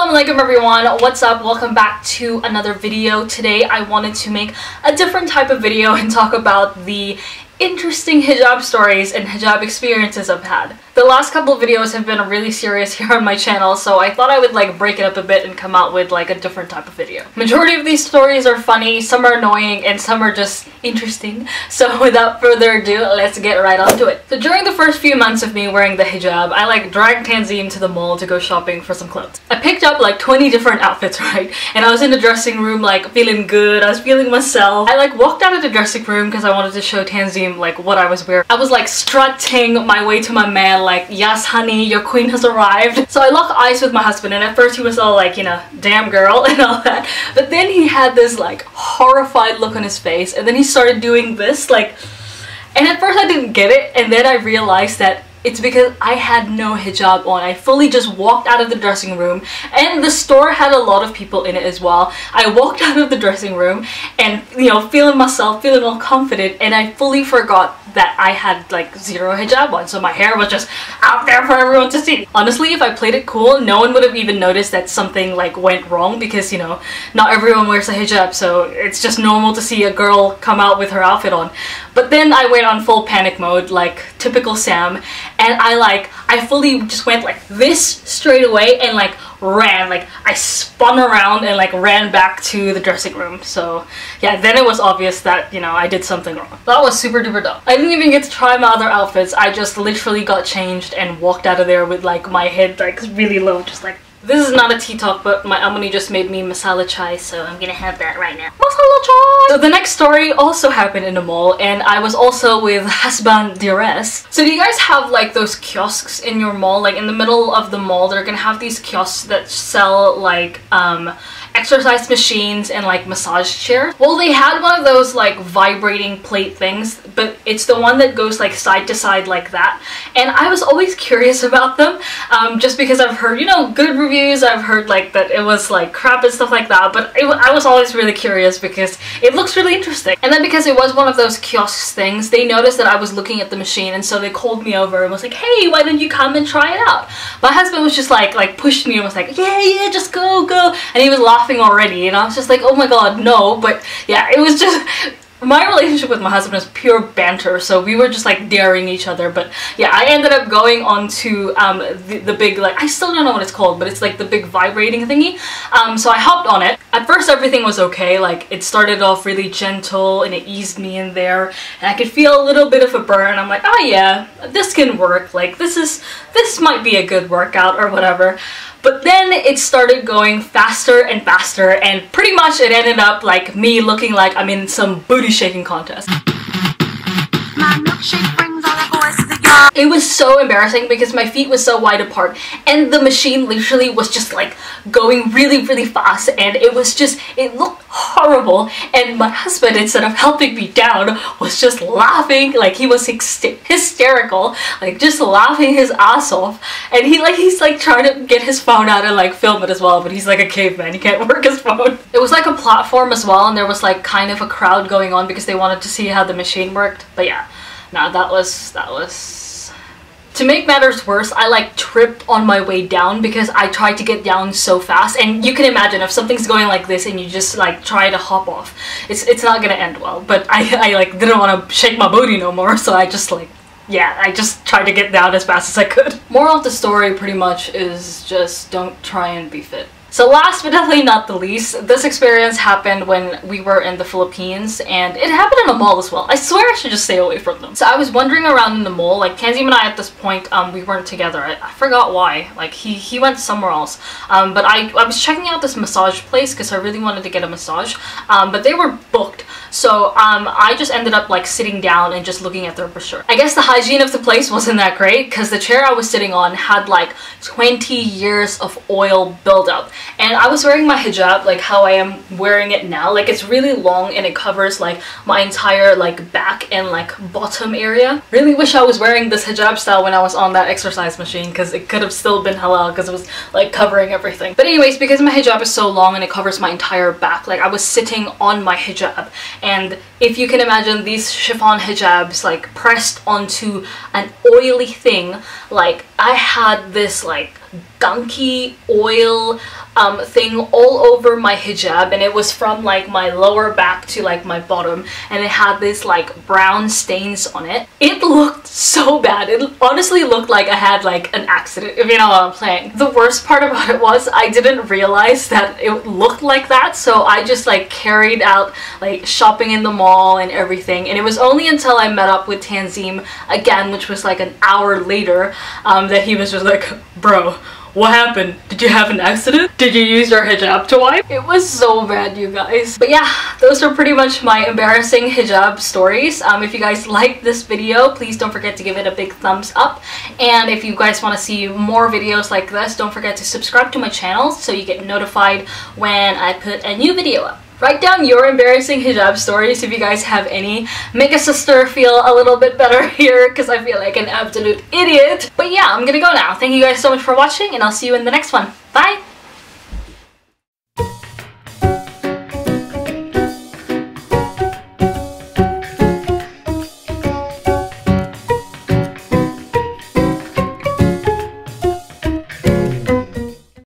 Salaam alaikum everyone, what's up? Welcome back to another video. Today I wanted to make a different type of video and talk about the interesting hijab stories and hijab experiences I've had. The last couple of videos have been really serious here on my channel, so I thought I would like break it up a bit and come out with like a different type of video. Majority of these stories are funny, some are annoying, and some are just interesting. So without further ado, let's get right onto it. So during the first few months of me wearing the hijab, I like dragged Tanzim to the mall to go shopping for some clothes. I picked up like 20 different outfits, right? And I was in the dressing room like feeling good, I was feeling myself. I like walked out of the dressing room because I wanted to show Tanzim like what I was wearing. I was like strutting my way to my man like, yes honey, your queen has arrived. So I locked eyes with my husband and at first he was all like, you know, damn girl and all that. But then he had this like horrified look on his face and then he started doing this like, and at first I didn't get it and then I realized that it's because I had no hijab on. I fully just walked out of the dressing room and the store had a lot of people in it as well. I walked out of the dressing room and, you know, feeling myself, feeling all confident, and I fully forgot that I had like zero hijab on, so my hair was just out there for everyone to see. Honestly, if I played it cool, no one would have even noticed that something like went wrong because, you know, not everyone wears a hijab, so it's just normal to see a girl come out with her outfit on. But then I went on full panic mode, like typical Sam, and I fully just went like this straight away and like ran, like I spun around and like ran back to the dressing room. So yeah, then it was obvious that, you know, I did something wrong. That was super duper dumb. I didn't even get to try my other outfits. I just literally got changed and walked out of there with like my head like really low, just like. This is not a tea talk, but my auntie just made me masala chai, so I'm gonna have that right now. Masala chai! So the next story also happened in the mall, and I was also with husband Dires. So do you guys have like those kiosks in your mall? Like in the middle of the mall, they're gonna have these kiosks that sell like exercise machines and like massage chairs. Well, they had one of those like vibrating plate things, but it's the one that goes like side to side like that. And I was always curious about them, just because I've heard, you know, good reviews. I've heard like that it was like crap and stuff like that, but I was always really curious because it looks really interesting. And then because it was one of those kiosks things, they noticed that I was looking at the machine, and so they called me over and was like, hey, why don't you come and try it out? My husband was just like pushed me and was like, yeah, just go, and he was laughing already, and I was just like, oh my god, no. But yeah, it was just, my relationship with my husband is pure banter, so we were just like daring each other. But yeah, I ended up going on to the big, like, I still don't know what it's called, but it's like the big vibrating thingy. So I hopped on it. At first everything was okay, like it started off really gentle and it eased me in there and I could feel a little bit of a burn. I'm like, oh yeah, this can work, like this might be a good workout or whatever. But then it started going faster and faster, and pretty much it ended up like me looking like I'm in some booty shaking contest. My milkshake brings all the boys to the yard. It was so embarrassing because my feet were so wide apart and the machine literally was just like going really fast, and it was just, it looked horrible. And my husband, instead of helping me down, was just laughing, like he was hysterical, like just laughing his ass off. And he's like trying to get his phone out and like film it as well, but he's like a caveman, he can't work his phone. It was like a platform as well, and there was like kind of a crowd going on because they wanted to see how the machine worked. But yeah, no, that was to make matters worse, I like tripped on my way down because I tried to get down so fast. And you can imagine if something's going like this and you just like try to hop off, it's not gonna end well. But I like didn't want to shake my booty no more, so I just like, yeah, I just tried to get down as fast as I could. Moral of the story pretty much is just don't try and be fit. So last but definitely not the least, this experience happened when we were in the Philippines, and it happened in a mall as well. I swear I should just stay away from them. So I was wandering around in the mall, like Tanzim and I at this point, we weren't together. I forgot why, like he went somewhere else. But I was checking out this massage place because I really wanted to get a massage, but they were booked. So I just ended up like sitting down and just looking at their brochure. I guess the hygiene of the place wasn't that great because the chair I was sitting on had like 20 years of oil buildup. And I was wearing my hijab like how I am wearing it now. Like it's really long and it covers like my entire like back and like bottom area. Really wish I was wearing this hijab style when I was on that exercise machine because it could have still been halal because it was like covering everything. But anyways, because my hijab is so long and it covers my entire back, like I was sitting on my hijab, and if you can imagine these chiffon hijabs like pressed onto an oily thing, like I had this like gunky oil thing all over my hijab, and it was from like my lower back to like my bottom, and it had this like brown stains on it. It looked so bad. It honestly looked like I had like an accident, if you know what I'm saying. The worst part about it was I didn't realize that it looked like that, so I just like carried out like shopping in the mall and everything, and it was only until I met up with Tanzim again, which was like an hour later, that he was just like, bro, what happened? Did you have an accident? Did you use your hijab to wipe? It was so bad, you guys. But yeah, those are pretty much my embarrassing hijab stories. If you guys liked this video, please don't forget to give it a big thumbs up. And if you guys want to see more videos like this, don't forget to subscribe to my channel so you get notified when I put a new video up. Write down your embarrassing hijab stories if you guys have any. Make a sister feel a little bit better here because I feel like an absolute idiot. But yeah, I'm gonna go now. Thank you guys so much for watching, and I'll see you in the next one. Bye!